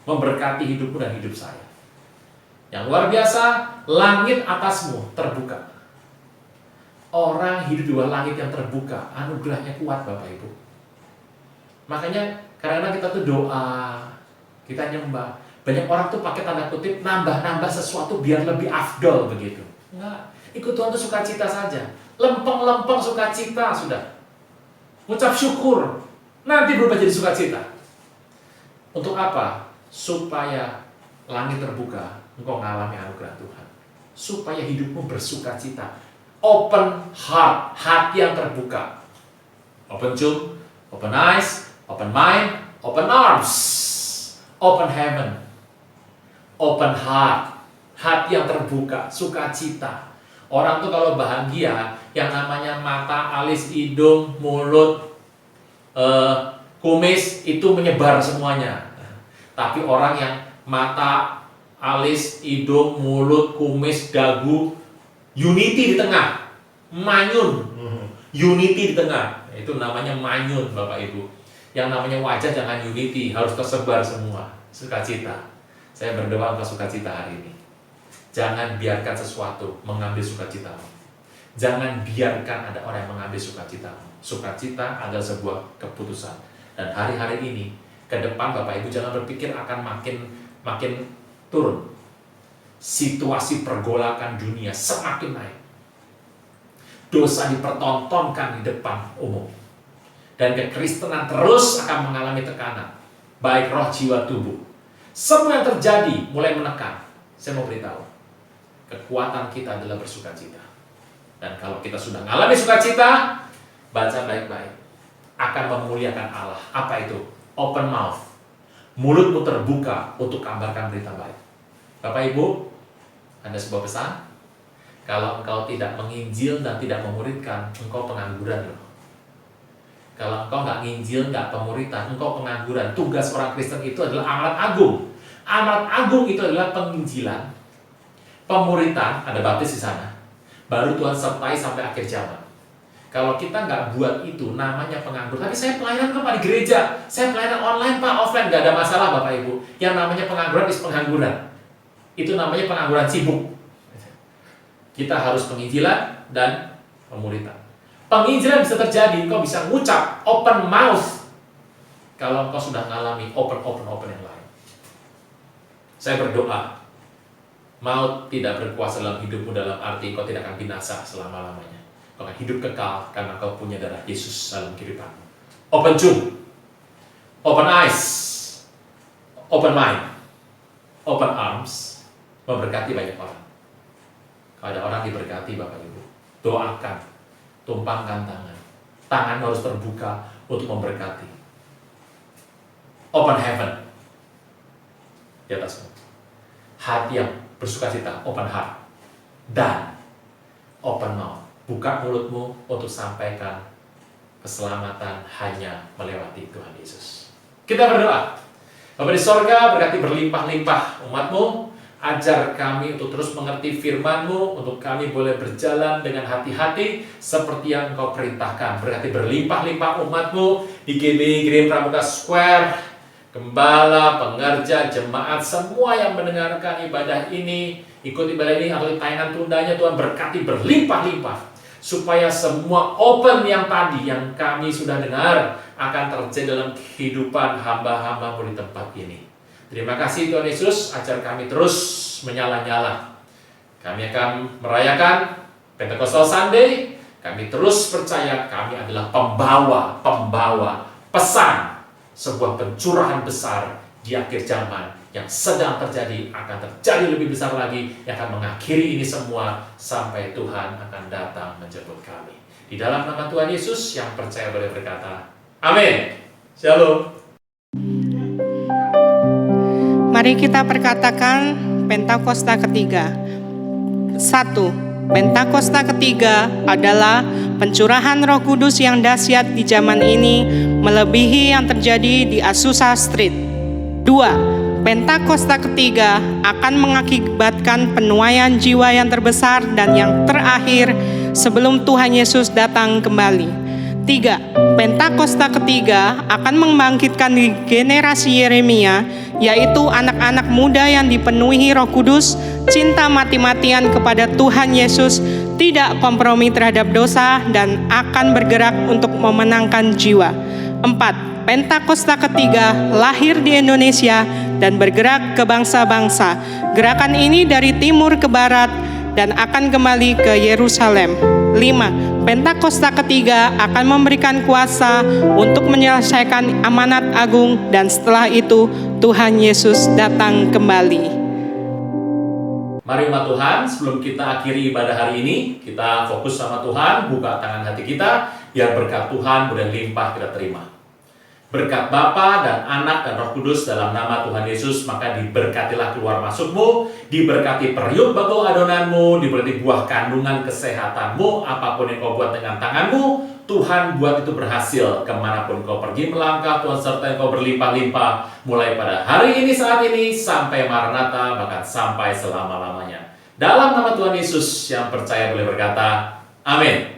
memberkati hidupmu dan hidup saya. Yang luar biasa, langit atasmu terbuka. Orang hidup di bawah langit yang terbuka, anugerahnya kuat Bapak Ibu. Makanya kadang-kadang kita tuh doa, kita nyembah. Banyak orang tuh pakai tanda kutip nambah-nambah sesuatu biar lebih afdol begitu. Enggak, ikut Tuhan tuh sukacita saja. Lempeng-lempeng sukacita sudah. Ucap syukur, nanti berubah jadi sukacita. Untuk apa? Supaya langit terbuka, engkau mengalami anugerah Tuhan. Supaya hidupmu bersukacita. Open heart, hati yang terbuka. Open tune, open eyes, open mind, open arms, open heaven. Open heart, hati yang terbuka, sukacita. Orang tuh kalau bahagia, yang namanya mata, alis, hidung, mulut, kumis itu menyebar semuanya. Tapi orang yang mata, alis, hidung, mulut, kumis, dagu, unity di tengah, manyun, unity di tengah, itu namanya manyun Bapak Ibu. Yang namanya wajah jangan unity, harus tersebar semua, sukacita. Saya berdoa untuk sukacita hari ini. Jangan biarkan sesuatu mengambil sukacitamu. Jangan biarkan ada orang yang mengambil sukacitamu. Sukacita adalah sebuah keputusan. Dan hari-hari ini, ke depan Bapak Ibu jangan berpikir akan makin turun. Situasi pergolakan dunia semakin naik. Dosa dipertontonkan di depan umum. Dan kekristenan terus akan mengalami tekanan. Baik roh, jiwa, tubuh. Semua yang terjadi mulai menekan. Saya mau beritahu, kekuatan kita adalah bersukacita. Dan kalau kita sudah mengalami sukacita, baca baik-baik, akan memuliakan Allah. Apa itu? Open mouth. Mulutmu terbuka untuk kabarkan berita baik. Bapak Ibu, ada sebuah pesan. Kalau engkau tidak menginjil dan tidak memuridkan, engkau pengangguran loh. Kalau engkau nggak nginjil, nggak pemuritan, engkau pengangguran. Tugas orang Kristen itu adalah amanat agung. Amanat agung itu adalah penginjilan, pemuritan, ada baptis di sana. Baru Tuhan sertai sampai akhir zaman. Kalau kita nggak buat itu, namanya pengangguran. Tapi saya pelayanan kok Pak di gereja, saya pelayanan online Pak, offline, nggak ada masalah Bapak Ibu. Yang namanya pengangguran is pengangguran. Itu namanya pengangguran sibuk. Kita harus penginjilan dan pemuritan. Penginjilan bisa terjadi, engkau bisa ngucap open mouth kalau engkau sudah mengalami open yang lain. Saya berdoa, maut tidak berkuasa dalam hidupmu, dalam arti engkau tidak akan binasa selama-lamanya. Engkau akan hidup kekal karena engkau punya darah Yesus dalam kehidupanmu. Open tune, open eyes, open mind, open arms, memberkati banyak orang. Kalau ada orang diberkati Bapak Ibu, doakan, tumpangkan tangan harus terbuka untuk memberkati. Open heaven di atasmu, hati yang bersukacita, open heart, dan open mouth, buka mulutmu untuk sampaikan keselamatan hanya melewati Tuhan Yesus. Kita berdoa. Bapa di sorga, berkati berlimpah-limpah umat-Mu, ajar kami untuk terus mengerti firman-Mu, untuk kami boleh berjalan dengan hati-hati seperti yang Engkau perintahkan. Berkati berlimpah-limpah umat-Mu di GBI Gereja Pramuka Square, gembala, pengerja, jemaat, semua yang mendengarkan ibadah ini, ikut ibadah ini atau tayangan tundanya, Tuhan berkati berlimpah-limpah, supaya semua open yang tadi yang kami sudah dengar akan terjadi dalam kehidupan hamba-hamba-Mu di tempat ini. Terima kasih Tuhan Yesus, ajar kami terus menyala-nyala. Kami akan merayakan Pentecostal Sunday. Kami terus percaya kami adalah pembawa pesan sebuah pencurahan besar di akhir zaman yang sedang terjadi, akan terjadi lebih besar lagi, yang akan mengakhiri ini semua sampai Tuhan akan datang menjemput kami. Di dalam nama Tuhan Yesus yang percaya boleh berkata, amin. Shalom. Mari kita perkatakan Pentakosta ketiga. 1. Pentakosta ketiga adalah pencurahan Roh Kudus yang dahsyat di zaman ini, melebihi yang terjadi di Azusa Street. 2. Pentakosta ketiga akan mengakibatkan penuaian jiwa yang terbesar dan yang terakhir sebelum Tuhan Yesus datang kembali. 3. Pentakosta ketiga akan membangkitkan di generasi Yeremia, yaitu anak-anak muda yang dipenuhi Roh Kudus, cinta mati-matian kepada Tuhan Yesus, tidak kompromi terhadap dosa, dan akan bergerak untuk memenangkan jiwa. 4. Pentakosta ketiga lahir di Indonesia dan bergerak ke bangsa-bangsa. Gerakan ini dari timur ke barat dan akan kembali ke Yerusalem. 5. Pentakosta ketiga akan memberikan kuasa untuk menyelesaikan amanat agung, dan setelah itu Tuhan Yesus datang kembali. Mari umat Tuhan, sebelum kita akhiri ibadah hari ini, kita fokus sama Tuhan, buka tangan hati kita, biar berkat Tuhan boleh limpah kita terima. Berkat Bapa dan Anak dan Roh Kudus dalam nama Tuhan Yesus, maka diberkatilah keluar masukmu, diberkati periuk batu adonanmu, diberkati buah kandungan kesehatanmu, apapun yang kau buat dengan tanganmu, Tuhan buat itu berhasil. Kemanapun kau pergi melangkah, Tuhan sertai kau berlimpah-limpah, mulai pada hari ini, saat ini, sampai Maranatha, bahkan sampai selama-lamanya. Dalam nama Tuhan Yesus yang percaya boleh berkata, amin.